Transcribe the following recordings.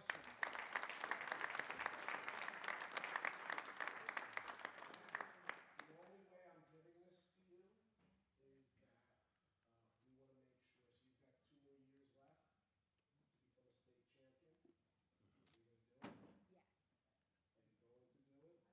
questions? The only way I'm giving this to you is that we want to make sure, so you've got 2 more years left to become a state champion. You're going to do it?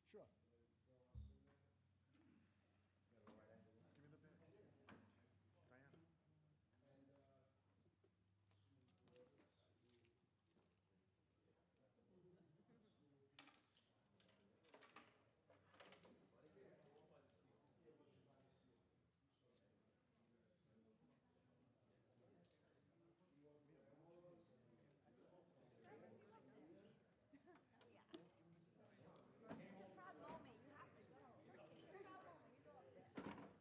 Yes. Are you going to do it? Sure. Give me the bag. Diana. It's a proud moment. You have to go. It's a proud moment. You go up there. If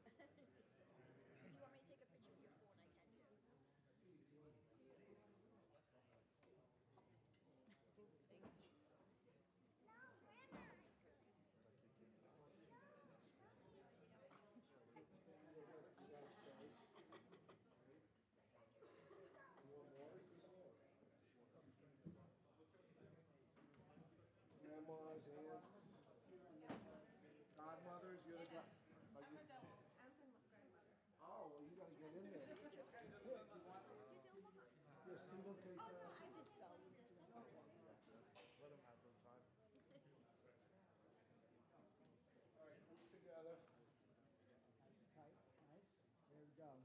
you want me to take a picture with your phone, I can too. Grandmas, aunts, godmothers, you're the god. Oh, well, you gotta get in there. You're single, take I did so. Let him have some time. All right, move together. Tight, nice. There we go.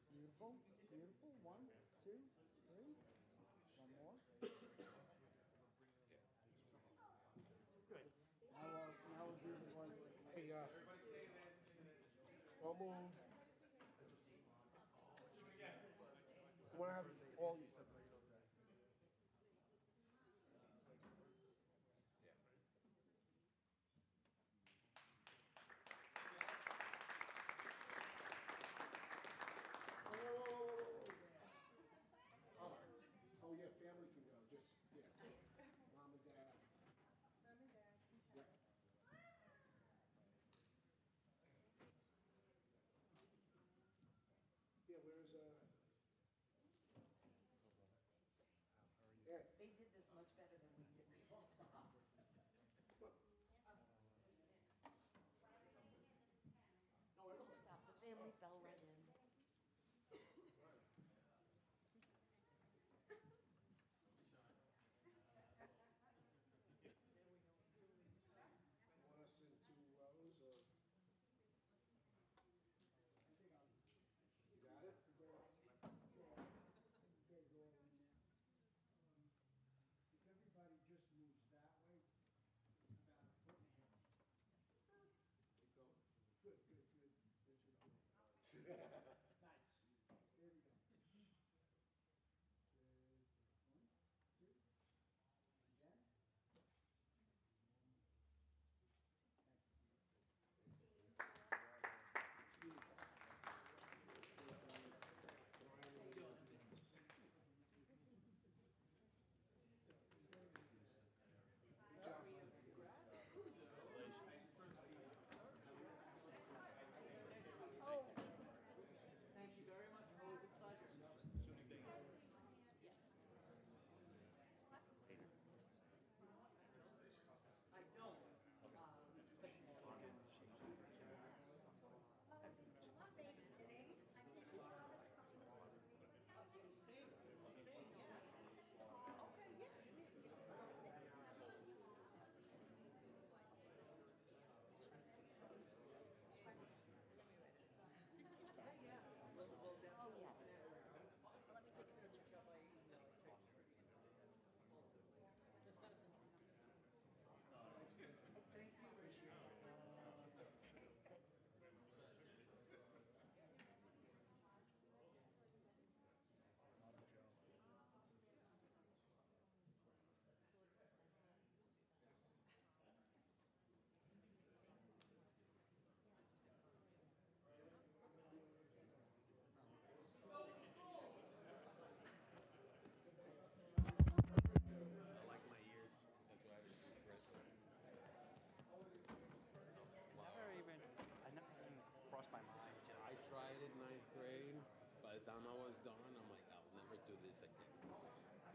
Beautiful, beautiful. 1, 2, 3. One more. Good. Now we'll do the one. Hey, don't move. You wanna have all these? Oh, yeah, family can go, just, yeah. Mom and dad. Mom and Dad. Yeah.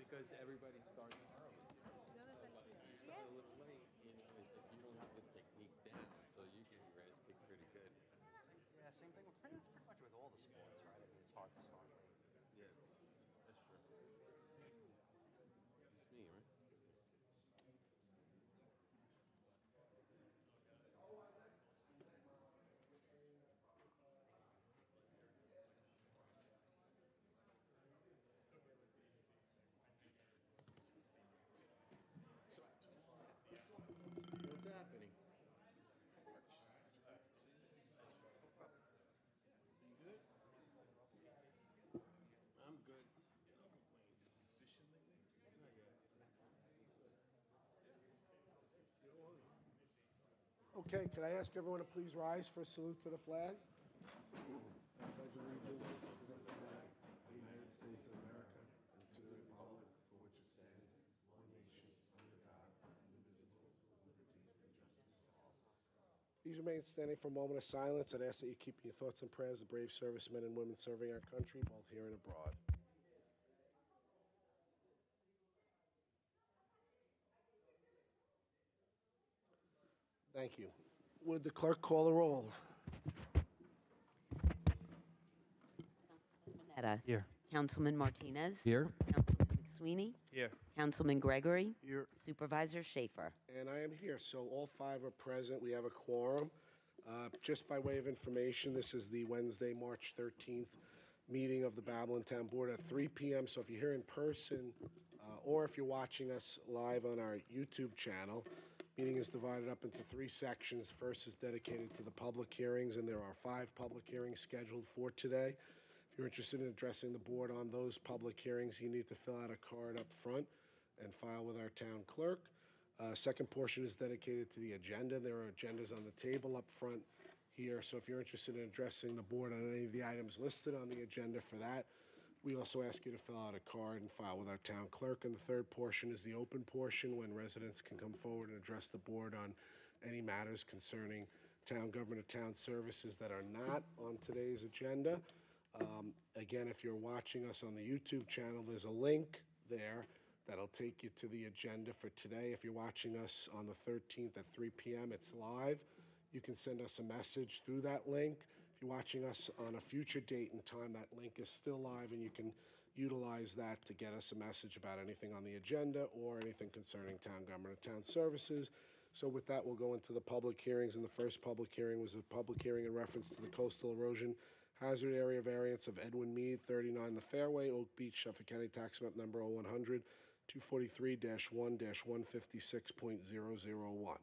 because everybody starts early. Yes. A little late, you know, if you don't have the technique down, so you get your ass kicked pretty good. Yeah, same thing. It's pretty much with all the sports, right? I mean, it's hard to start late. Yeah, that's true. It's me, right? What's happening? I'm good. Okay, could I ask everyone to please rise for a salute to the flag? Pledge allegiance to the flag of the United States of America and to the republic for which it stands, one nation, under God, indivisible, with liberty and justice for all. Please remain standing for a moment of silence. I'd ask that you keep your thoughts and prayers of the brave servicemen and women serving our country, both here and abroad. Thank you. Would the clerk call the roll? Mineta. Here. Councilman Martinez. Here? Councilman McSweeney. Here. Councilman Gregory. Here. Supervisor Schaefer. And I am here, so all five are present. We have a quorum. Just by way of information, this is the Wednesday, March 13th meeting of the Babylon Town Board at 3 p.m. So if you're here in person, or if you're watching us live on our YouTube channel, meeting is divided up into 3 sections. First is dedicated to the public hearings, and there are 5 public hearings scheduled for today. If you're interested in addressing the board on those public hearings, you need to fill out a card up front and file with our town clerk. Second portion is dedicated to the agenda. There are agendas on the table up front here, so if you're interested in addressing the board on any of the items listed on the agenda for that, we also ask you to fill out a card and file with our town clerk. And the third portion is the open portion, when residents can come forward and address the board on any matters concerning town government or town services that are not on today's agenda. Again, if you're watching us on the YouTube channel, there's a link there that'll take you to the agenda for today. If you're watching us on the 13th at 3 p.m., it's live. You can send us a message through that link. If you're watching us on a future date and time, that link is still live, and you can utilize that to get us a message about anything on the agenda or anything concerning town government or town services. So with that, we'll go into the public hearings, and the first public hearing was a public hearing in reference to the coastal erosion hazard area variance of Edwin Mead, 39 The Fairway, Oak Beach, Suffolk County Tax Map Number 0100, 243-1-156.001.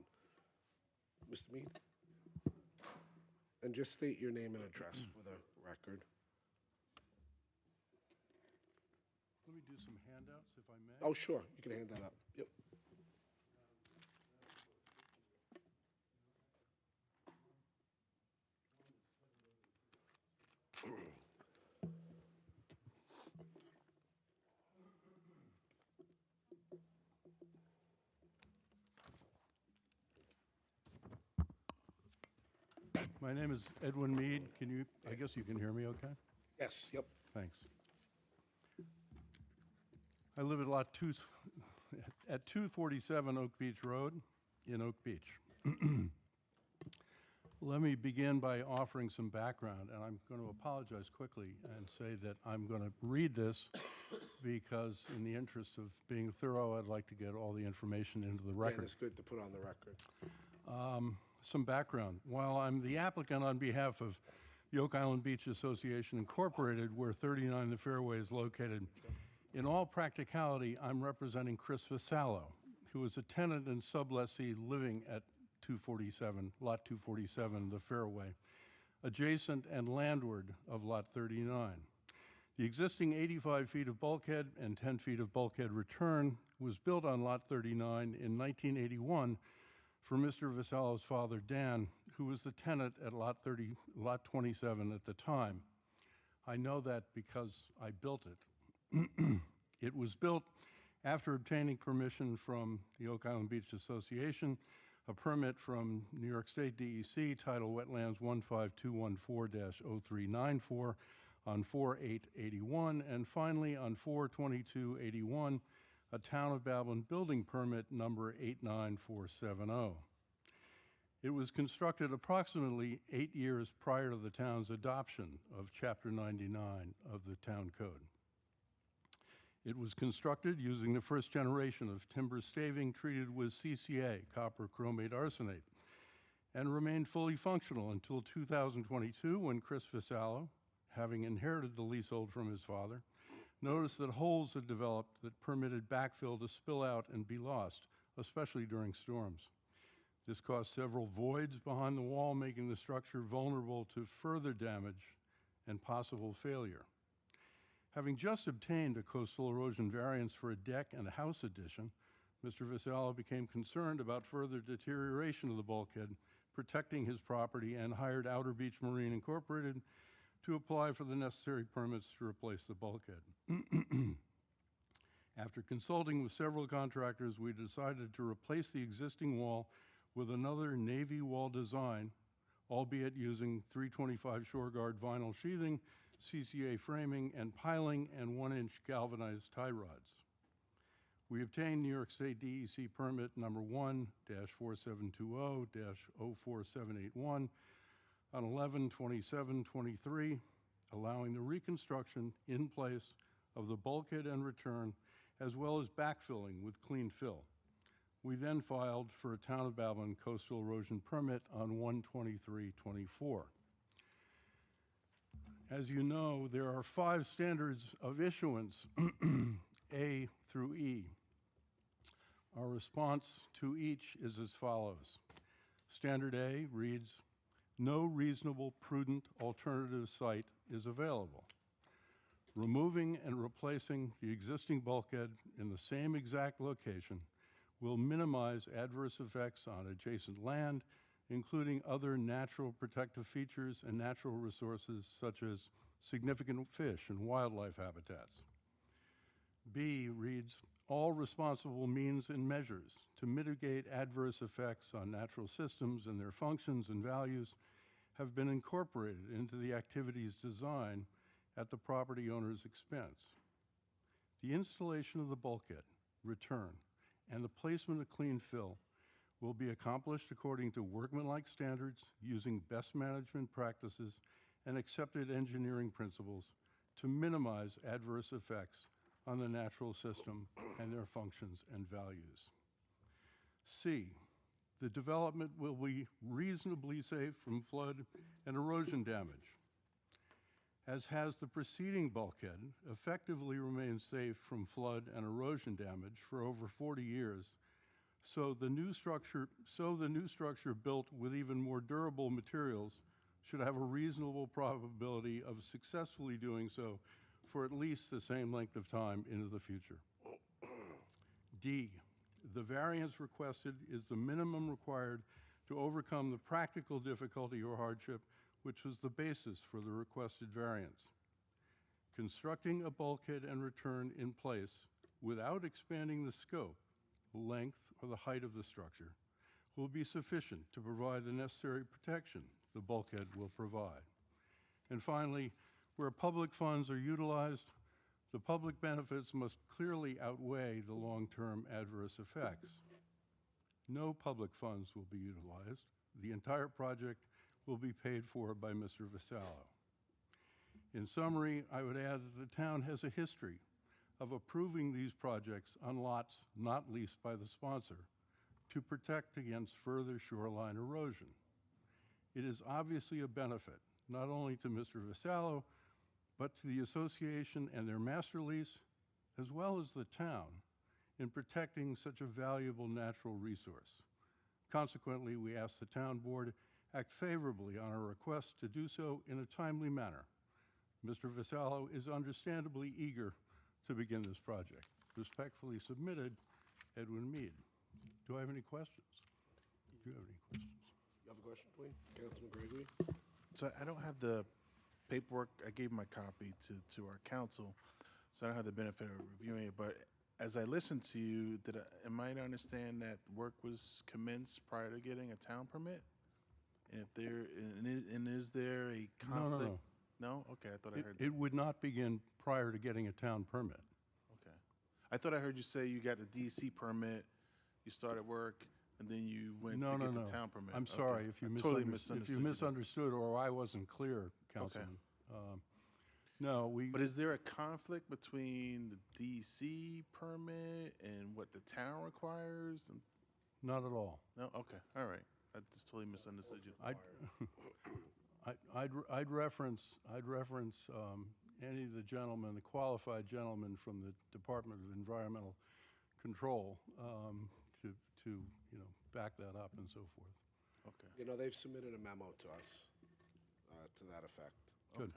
Mr. Mead? And just state your name and address for the record. Let me do some handouts, if I may. Oh, sure, you can hand that up. Yep. My name is Edwin Mead. I guess you can hear me okay? Yes, yep. Thanks. I live at 247 Oak Beach Road in Oak Beach. Let me begin by offering some background, and I'm going to apologize quickly and say that I'm going to read this because in the interest of being thorough, I'd like to get all the information into the And record. it's good to put on the record. Some background. While I'm the applicant on behalf of the Oak Island Beach Association Incorporated, where 39 The Fairway is located, in all practicality, I'm representing Chris Vasallo, who is a tenant and sublessee living at 247, Lot 247, The Fairway, adjacent and landward of Lot 39. The existing 85 feet of bulkhead and 10 feet of bulkhead return was built on Lot 39 in 1981 for Mr. Vasallo's father, Dan, who was the tenant at Lot 27 at the time. I know that because I built it. It was built after obtaining permission from the Oak Island Beach Association, a permit from New York State DEC, Title Wetlands 15214-0394, on 4/8/81, and finally on 4/22/81, a Town of Babylon building permit number 89470. It was constructed approximately 8 years prior to the town's adoption of Chapter 99 of the Town Code. It was constructed using the first generation of timber staving treated with CCA, copper chromate arsenate, and remained fully functional until 2022 when Chris Visallo, having inherited the leasehold from his father, noticed that holes had developed that permitted backfill to spill out and be lost, especially during storms. This caused several voids behind the wall, making the structure vulnerable to further damage and possible failure. Having just obtained a coastal erosion variance for a deck and a house addition, Mr. Visallo became concerned about further deterioration of the bulkhead, protecting his property, and hired Outer Beach Marine Incorporated to apply for the necessary permits to replace the bulkhead. After consulting with several contractors, we decided to replace the existing wall with another Navy wall design, albeit using 325 ShoreGuard vinyl sheathing, CCA framing and piling, and 1-inch galvanized tie rods. We obtained New York State DEC permit number 1-4720-04781 on 11/27/23, allowing the reconstruction in place of the bulkhead and return, as well as backfilling with clean fill. We then filed for a Town of Babylon coastal erosion permit on 1/23/24. As you know, there are 5 standards of issuance, A through E. Our response to each is as follows. Standard A reads, no reasonable, prudent alternative site is available. Removing and replacing the existing bulkhead in the same exact location will minimize adverse effects on adjacent land, including other natural protective features and natural resources such as significant fish and wildlife habitats. B reads, all responsible means and measures to mitigate adverse effects on natural systems and their functions and values have been incorporated into the activities design at the property owner's expense. The installation of the bulkhead, return, and the placement of clean fill will be accomplished according to workmanlike standards using best management practices and accepted engineering principles to minimize adverse effects on the natural system and their functions and values. C, the development will be reasonably safe from flood and erosion damage. As has the preceding bulkhead, effectively remained safe from flood and erosion damage for over 40 years, so the new structure built with even more durable materials should have a reasonable probability of successfully doing so for at least the same length of time into the future. D, the variance requested is the minimum required to overcome the practical difficulty or hardship which was the basis for the requested variance. Constructing a bulkhead and return in place without expanding the scope, length, or the height of the structure will be sufficient to provide the necessary protection the bulkhead will provide. And finally, where public funds are utilized, the public benefits must clearly outweigh the long-term adverse effects. No public funds will be utilized. The entire project will be paid for by Mr. Visallo. In summary, I would add that the town has a history of approving these projects on lots not leased by the sponsor to protect against further shoreline erosion. It is obviously a benefit not only to Mr. Visallo, but to the association and their master lease, as well as the town, in protecting such a valuable natural resource. Consequently, we ask the town board act favorably on our request to do so in a timely manner. Mr. Visallo is understandably eager to begin this project. Respectfully submitted, Edwin Mead. Do I have any questions? Do you have any questions? You have a question, please? Councilman Gregory? So I don't have the paperwork. I gave my copy to our council, so I don't have the benefit of reviewing it. But as I listened to you, am I to understand that work was commenced prior to getting a town permit? And if there, and is there a conflict? No? Okay, I thought I heard. It would not begin prior to getting a town permit. Okay. I thought I heard you say you got a DEC permit, you started work, and then you went No, to no, get no. the town permit. I'm Okay. sorry if you I totally if you you. misunderstood or I wasn't clear, Councilman. No, But is there a conflict between the DEC permit and what the town requires? not at all. No? Okay, all right. I just totally misunderstood you. I'd reference any of the gentlemen, the qualified gentlemen from the Department of Environmental Control to back that up and so forth. Okay. You know, they've submitted a memo to us to that effect. Good.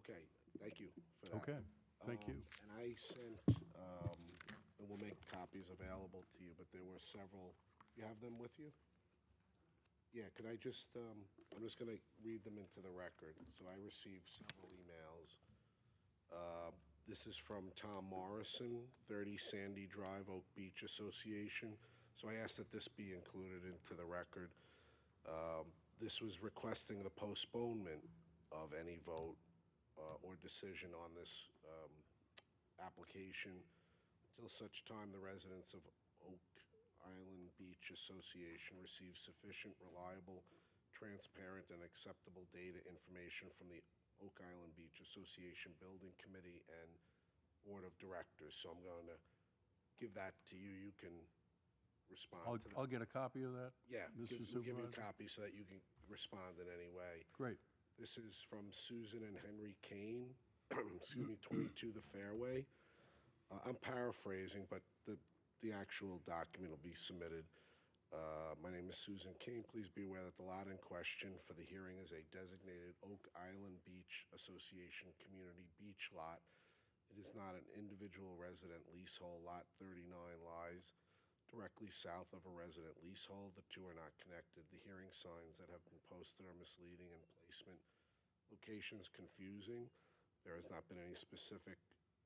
Okay, thank you for that. Okay, thank you. And I sent, and we'll make copies available to you, but there were several, you have them with you? Yeah, could I just, I'm just gonna read them into the record. So I received several emails. This is from Tom Morrison, 30 Sandy Drive, Oak Beach Association. So I asked that this be included into the record. This was requesting the postponement of any vote or decision on this application until such time the residents of Oak Island Beach Association receive sufficient, reliable, transparent, and acceptable data information from the Oak Island Beach Association Building Committee and Board of Directors. So I'm going to give that to you. You can respond to that. I'll get a copy of that. Yeah, Mr. we'll give you a Supervisor? copy so that you can respond in any way. Great. This is from Susan and Henry Kane, excuse me, 22 The Fairway. I'm paraphrasing, but the actual document will be submitted. My name is Susan Kane. Please be aware that the lot in question for the hearing is a designated Oak Island Beach Association Community Beach Lot. It is not an individual resident leasehold. Lot 39 lies directly south of a resident leasehold. The two are not connected. The hearing signs that have been posted are misleading and placement locations confusing. There has not been any specific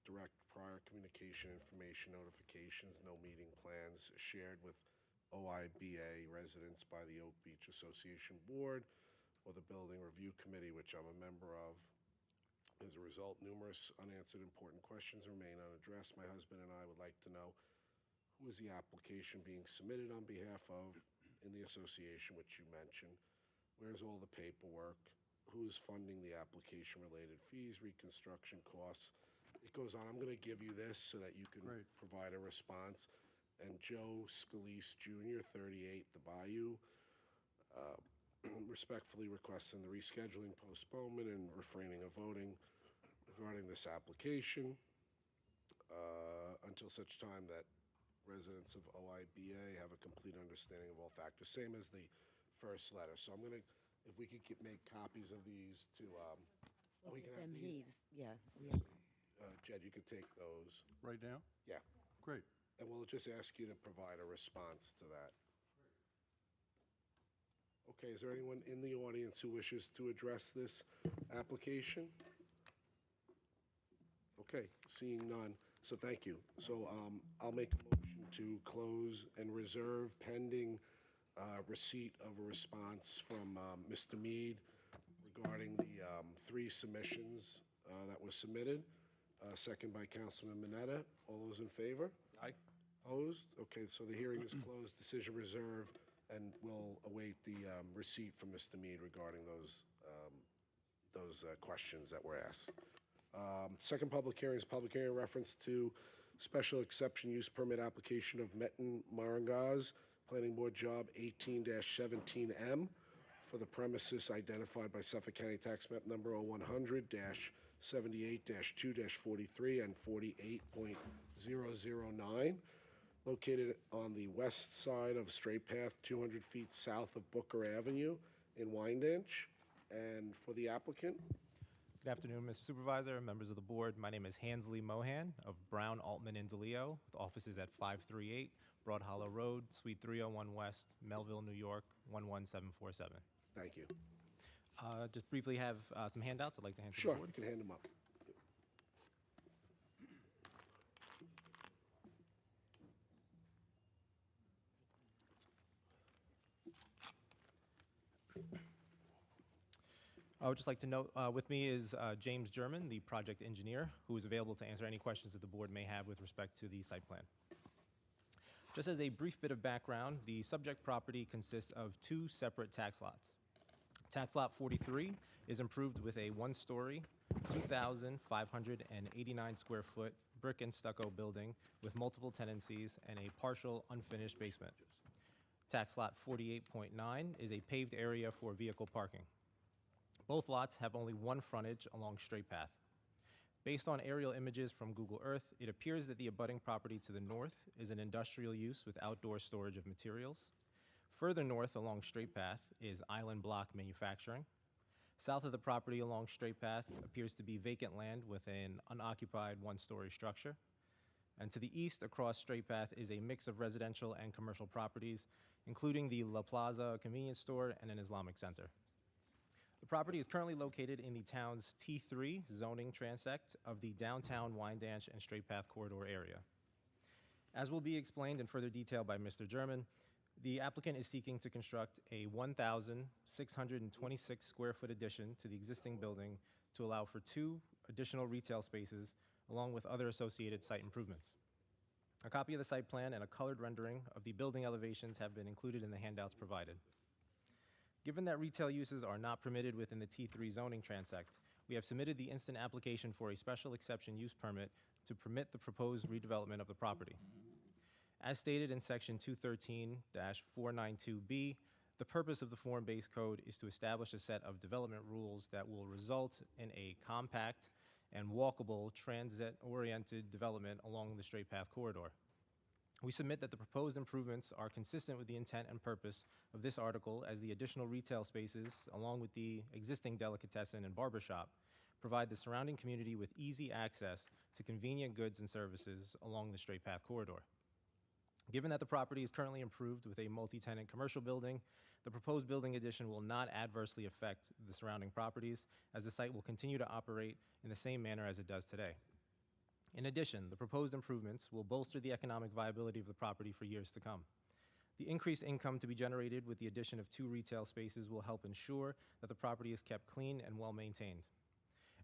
direct prior communication, information, notifications, no meeting plans shared with OIBA residents by the Oak Beach Association Board or the Building Review Committee, which I'm a member of. As a result, numerous unanswered important questions remain unaddressed. My husband and I would like to know who is the application being submitted on behalf of in the association, which you mentioned? Where's all the paperwork? Who is funding the application-related fees, reconstruction costs? It goes on. I'm going to give you this so that you can Great. provide a response. And Joe Scalise Jr., 38 The Bayou, respectfully requesting the rescheduling, postponement, and refraining of voting regarding this application until such time that residents of OIBA have a complete understanding of all factors, same as the first letter. So I'm going to, if we could make copies of these to, we can have these. Jed, you could take those. Right now? Yeah. Great. And we'll just ask you to provide a response to that. Okay, is there anyone in the audience who wishes to address this application? Okay, seeing none, so thank you. So I'll make a motion to close and reserve pending receipt of a response from Mr. Mead regarding the 3 submissions that were submitted. Second by Councilman Mineta. All those in favor? Aye. Opposed? Okay, so the hearing is closed, decision reserved, and we'll await the receipt from Mr. Mead regarding those questions that were asked. Second public hearing is public hearing in reference to special exception use permit application of Metin Marangaz, Planning Board Job 18-17M, for the premises identified by Suffolk County Tax Map Number 0100-78-2-43 and 48.009, located on the west side of Straight Path, 200 feet south of Booker Avenue in Wyandanch. And for the applicant, Good afternoon, Mr. Supervisor, members of the board. My name is Hansley Mohan of Brown, Altman, and DeLeo, with offices at 538 Broad Hollow Road, Suite 301 West, Melville, New York, 11747. thank you. Just briefly have some handouts I'd like to hand to Sure, the board. you can hand them up. I would just like to note with me is James German, the project engineer, who is available to answer any questions that the board may have with respect to the site plan. Just as a brief bit of background, the subject property consists of two separate tax lots. Tax lot 43 is improved with a one-story, 2,589 square foot brick and stucco building with multiple tenancies and a partial unfinished basement. Tax lot 48.9 is a paved area for vehicle parking. Both lots have only one frontage along Straight Path. Based on aerial images from Google Earth, it appears that the abutting property to the north is an industrial use with outdoor storage of materials. Further north along Straight Path is Island Block Manufacturing. South of the property along Straight Path appears to be vacant land with an unoccupied one-story structure. And to the east across Straight Path is a mix of residential and commercial properties, including the La Plaza convenience store and an Islamic center. The property is currently located in the town's T3 zoning transect of the downtown Wyandanch and Straight Path corridor area. As will be explained in further detail by Mr. German, the applicant is seeking to construct a 1,626 square foot addition to the existing building to allow for 2 additional retail spaces along with other associated site improvements. A copy of the site plan and a colored rendering of the building elevations have been included in the handouts provided. Given that retail uses are not permitted within the T3 zoning transect, we have submitted the instant application for a special exception use permit to permit the proposed redevelopment of the property. As stated in section 213-492B, the purpose of the form-based code is to establish a set of development rules that will result in a compact and walkable transit-oriented development along the Straight Path corridor. We submit that the proposed improvements are consistent with the intent and purpose of this article, as the additional retail spaces, along with the existing delicatessen and barber shop, provide the surrounding community with easy access to convenient goods and services along the Straight Path corridor. Given that the property is currently improved with a multi-tenant commercial building, the proposed building addition will not adversely affect the surrounding properties, as the site will continue to operate in the same manner as it does today. In addition, the proposed improvements will bolster the economic viability of the property for years to come. The increased income to be generated with the addition of 2 retail spaces will help ensure that the property is kept clean and well maintained.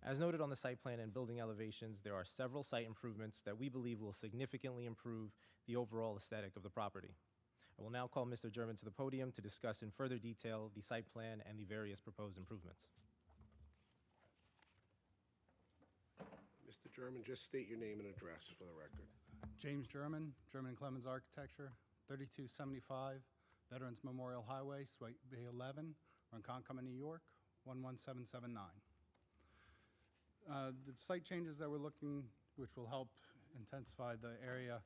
As noted on the site plan and building elevations, there are several site improvements that we believe will significantly improve the overall aesthetic of the property. I will now call Mr. German to the podium to discuss in further detail the site plan and the various proposed improvements. Mr. German, just state your name and address for the record. James German, German Clemens Architecture, 3275 Veterans Memorial Highway, Suite B11, Ronkonkoma, New York, 11779. The site changes that we're looking, which will help intensify the area.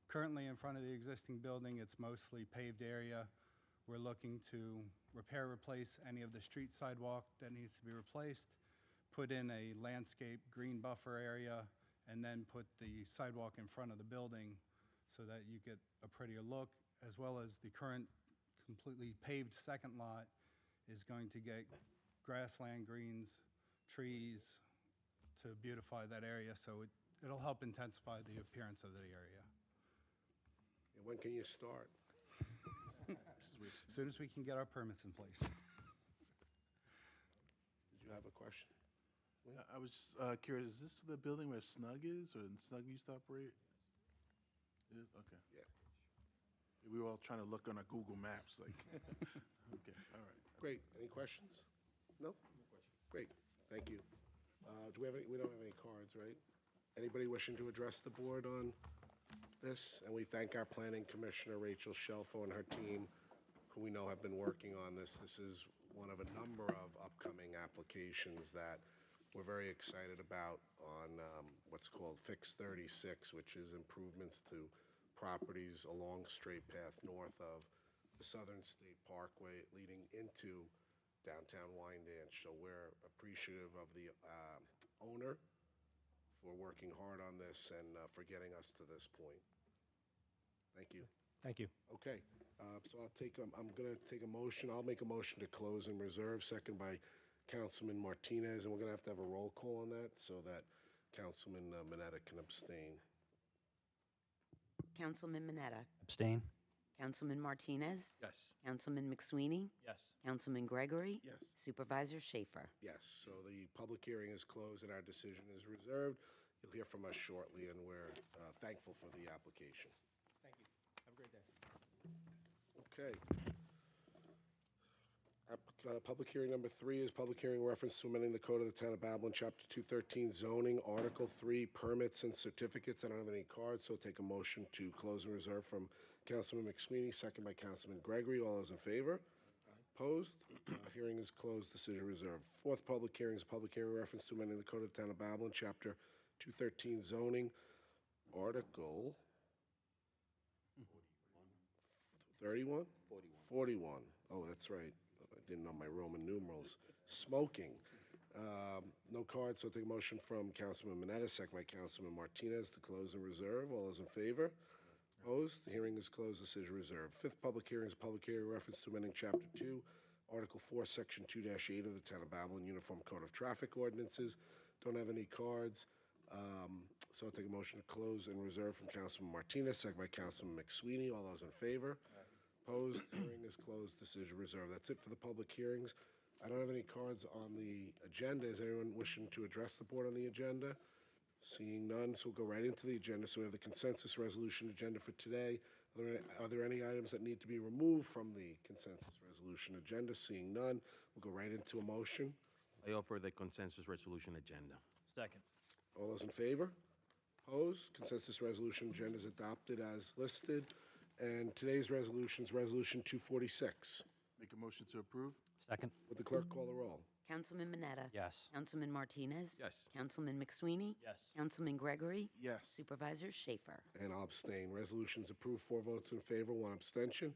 Currently in front of the existing building, it's mostly paved area. We're looking to repair, replace any of the street sidewalk that needs to be replaced, put in a landscape green buffer area, and then put the sidewalk in front of the building so that you get a prettier look, as well as the current completely paved second lot is going to get grassland, greens, trees to beautify that area, so it'll help intensify the appearance of the area. And when can you start? As soon as we can get our permits in place. Did you have a question? I was just curious, is this the building where Snug is, or Snug used to operate? It is? Okay. Yeah. We were all trying to look on our Google Maps, like, okay, all right. Great. Any questions? No? Great. Thank you. Do we have any? We don't have any cards, right? Anybody wishing to address the board on this? And we thank our planning commissioner, Rachel Shelfo, and her team, who we know have been working on this. This is one of a number of upcoming applications that we're very excited about on what's called Fix 36, which is improvements to properties along Straight Path north of the Southern State Parkway leading into downtown Wyandanch. So we're appreciative of the owner for working hard on this and for getting us to this point. Thank you. Thank you. Okay, so I'm gonna take a motion. I'll make a motion to close and reserve, second by Councilman Martinez, and we're gonna have to have a roll call on that so that Councilman Mineta can abstain. Councilman Mineta, Abstain? Councilman Martinez? Yes. Councilman McSweeney? Yes. Councilman Gregory? Yes. Supervisor Schaefer? Yes, so the public hearing is closed and our decision is reserved. You'll hear from us shortly, and we're thankful for the application. Thank you. Have a great day. Okay. Public hearing number 3 is public hearing reference to amending the Code of the Town of Babylon, Chapter 213, zoning, Article 3, permits and certificates. I don't have any cards, so I'll take a motion to close and reserve from Councilman McSweeney, second by Councilman Gregory. All those in favor? Opposed? Hearing is closed, decision reserved. Fourth public hearing is a public hearing reference to amending the Code of the Town of Babylon, Chapter 213, zoning, Article 31? 41. Oh, that's right. I didn't know my Roman numerals. Smoking. No cards, so I'll take a motion from Councilman Mineta, second by Councilman Martinez to close and reserve. All those in favor? Opposed? The hearing is closed, decision reserved. Fifth public hearing is a public hearing reference to amending Chapter 2, Article 4, Section 2-8 of the Town of Babylon Uniform Code of Traffic Ordinances. Don't have any cards, so I'll take a motion to close and reserve from Councilman Martinez, second by Councilman McSweeney. All those in favor? Opposed? Hearing is closed, decision reserved. That's it for the public hearings. I don't have any cards on the agenda. Is anyone wishing to address the board on the agenda? Seeing none, so we'll go right into the agenda. So we have the consensus resolution agenda for today. Are there any items that need to be removed from the consensus resolution agenda? Seeing none, we'll go right into a motion. I offer the consensus resolution agenda. Second. All those in favor? Opposed? Consensus resolution agenda is adopted as listed. And today's resolution is Resolution 246. Make a motion to approve? Second? Would the clerk call the roll? Councilman Mineta? Yes. Councilman Martinez? Yes. Councilman McSweeney? Yes. Councilman Gregory? Yes. Supervisor Schaefer? And I'll abstain. Resolution's approved, 4 votes in favor, 1 abstention.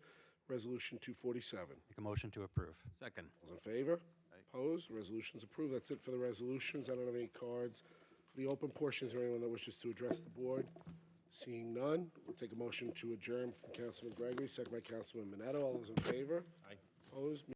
Resolution 247. Make a motion to approve. Second. Those in favor? Opposed? Resolution's approved. That's it for the resolutions. I don't have any cards. For the open portion, is there anyone that wishes to address the board? Seeing none, we'll take a motion to adjourn from Councilman Gregory, second by Councilman Mineta. All those in favor? Aye. Opposed?